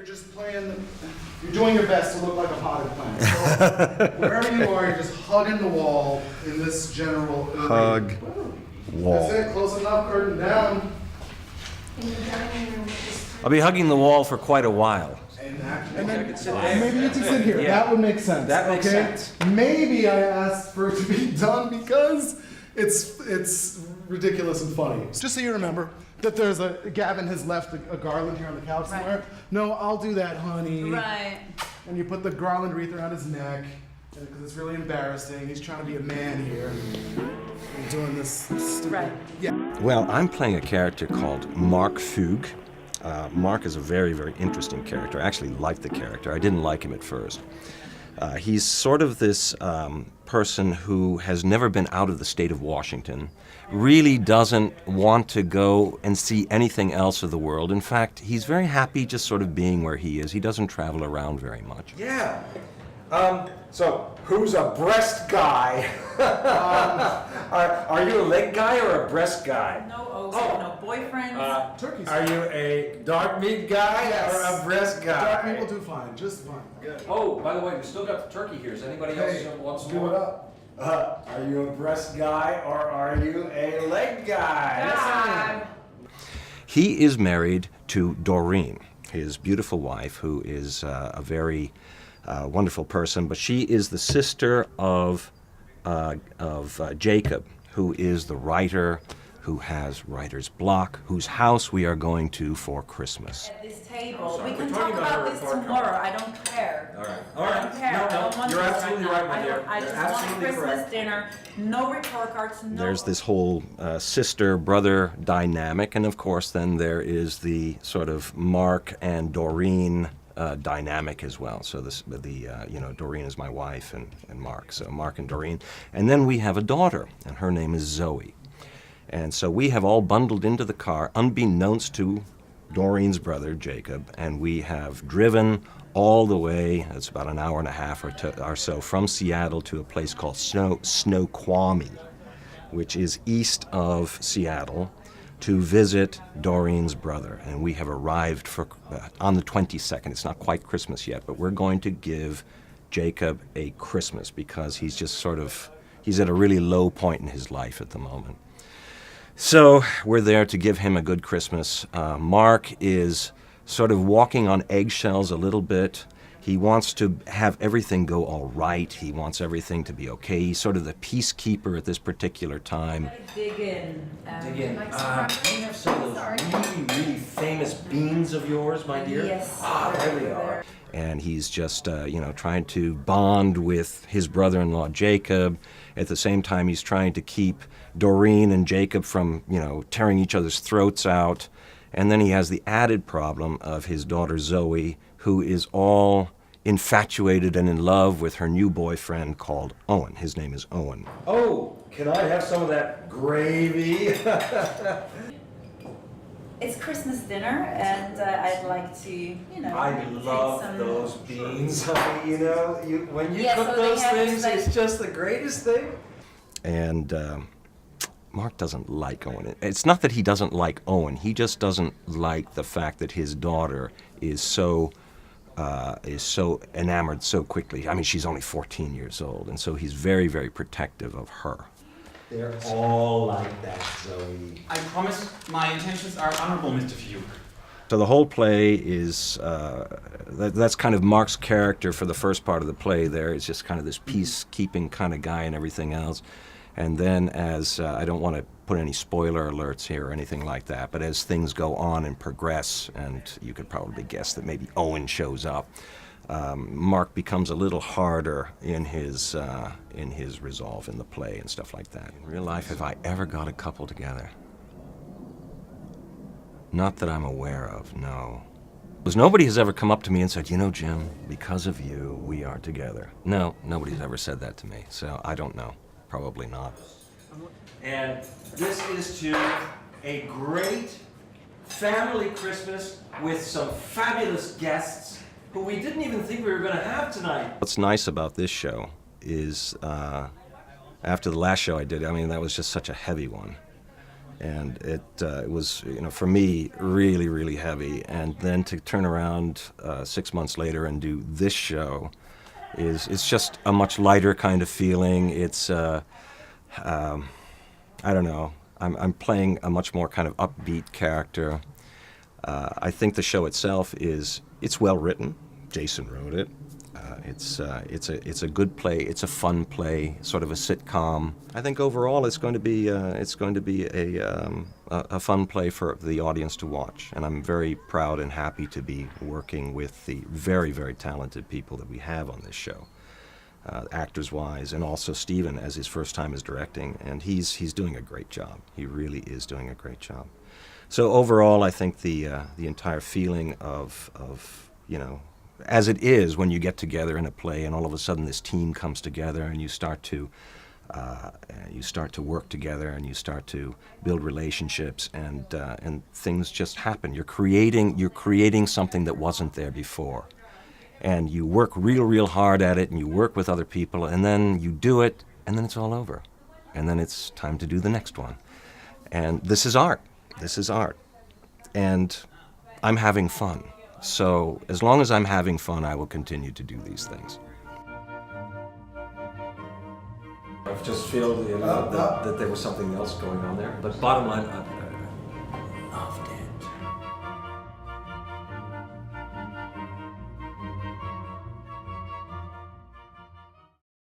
you're just you're doing your best to look like a potted plant. So wherever you are, you're just hugging the wall in this general hug wall. That's it, close enough, curtain down. I'll be hugging the wall for quite a while. And then maybe you can sit here. Yeah. That would make sense. That makes sense. Maybe I asked for it to be done because it's ridiculous and funny. Just so you remember that Gavin has left a garland here on the couch somewhere. No, I'll do that, honey. Right. And you put the garland wreath around his neck because it's really embarrassing. He's trying to be a man here. And doing this stupid. Right. Yeah. Well, I'm playing a character called Mark Fugue. Mark is a very, very interesting character. I actually like the character. I didn't like him at first. He's sort of this person who has never been out of the state of Washington, really doesn't want to go and see anything else of the world. In fact, he's very happy just sort of being where he is. He doesn't travel around very much. Yeah. So who's a breast guy? Are you a leg guy or a breast guy? No no boyfriends. Turkey's Are you a dark meat guy or a breast guy? Dark meat will do fine, just fine. Good. Oh, by the way, we still got the turkey here. Does anybody else want some do more? it up. Are you a breast guy or are you a leg guy? God. He is married to Doreen, his beautiful wife, who is a very wonderful person, but she is the sister of Jacob, who is the writer who has writer's block, whose house we are going to for Christmas. At this table. We We're can talking talk about about a this report tomorrow. I don't care. All right. I don't care. I don't want you're this absolutely right, right, my now. dear. I You're just want a absolutely Christmas correct. dinner. No report cards. No. There's this whole sister-brother dynamic, and of course then there is the sort of Mark and Doreen dynamic as well. So Doreen is my wife and Mark, so Mark and Doreen. And then we have a daughter, and her name is Zoe. And so we have all bundled into the car, unbeknownst to Doreen's brother, Jacob, and we have driven all the way, it's about an hour and a half or so, from Seattle to a place called Snoqualmie, which is east of Seattle, to visit Doreen's brother. And we have arrived on the 22nd. It's not quite Christmas yet, but we're going to give Jacob a Christmas because he's at a really low point in his life at the moment. So we're there to give him a good Christmas. Mark is sort of walking on eggshells a little bit. He wants to have everything go all right. He wants everything to be okay. He's sort of the peacekeeper at this particular time. Dig in. Dig in. Like Do you have some of those really, really famous beans of yours, my dear? Yes. There we are. And he's just, trying to bond with his brother-in-law, Jacob. At the same time, he's trying to keep Doreen and Jacob from, tearing each other's throats out. And then he has the added problem of his daughter, Zoe, who is all infatuated and in love with her new boyfriend called Owen. His name is Owen. Oh, can I have some of that gravy? It's Christmas dinner, and I'd like to, I take love some. those beans, honey. When you Yeah, cook so they those have things, like- it's just the greatest thing. And Mark doesn't like Owen. It's not that he doesn't like Owen. He just doesn't like the fact that his daughter is so enamored so quickly. I mean, she's only 14 years old, and so he's very, very protective of her. They're all like that, Zoe. I promise my intentions are honorable, Mr. Fugue. So the whole play is, that's kind of Mark's character for the first part of the play there. It's just kind of this peacekeeping kind of guy and everything else. And then as, I don't want to put any spoiler alerts here or anything like that, but as things go on and progress, and you could probably guess that maybe Owen shows up, Mark becomes a little harder in his resolve in the play and stuff like that. In real life, have I ever got a couple together? Not that I'm aware of, no. Because nobody has ever come up to me and said, Jim, because of you, we are together. No, nobody's ever said that to me, so I don't know. Probably not. And this is to a great family Christmas with some fabulous guests who we didn't even think we were going to have tonight. What's nice about this show is, after the last show I did, that was just such a heavy one. And it was, for me, really, really heavy. And then to turn around 6 months later and do this show it's just a much lighter kind of feeling. It's, I don't know, I'm playing a much more kind of upbeat character. I think the show itself it's well written. Jason wrote it. It's a good play. It's a fun play, sort of a sitcom. I think overall it's going to be a fun play for the audience to watch. And I'm very proud and happy to be working with the very, very talented people that we have on this show, actors-wise, and also Stephen as his first time as directing. And he's doing a great job. He really is doing a great job. So overall, I think the entire feeling of as it is when you get together in a play and all of a sudden this team comes together and you start to work together and you start to build relationships and things just happen. You're creating something that wasn't there before, and you work real hard at it and you work with other people and then you do it and then it's all over and then it's time to do the next one. And this is art. This is art, and I'm having fun. So as long as I'm having fun, I will continue to do these things. I just feel that there was something else going on there. But bottom line,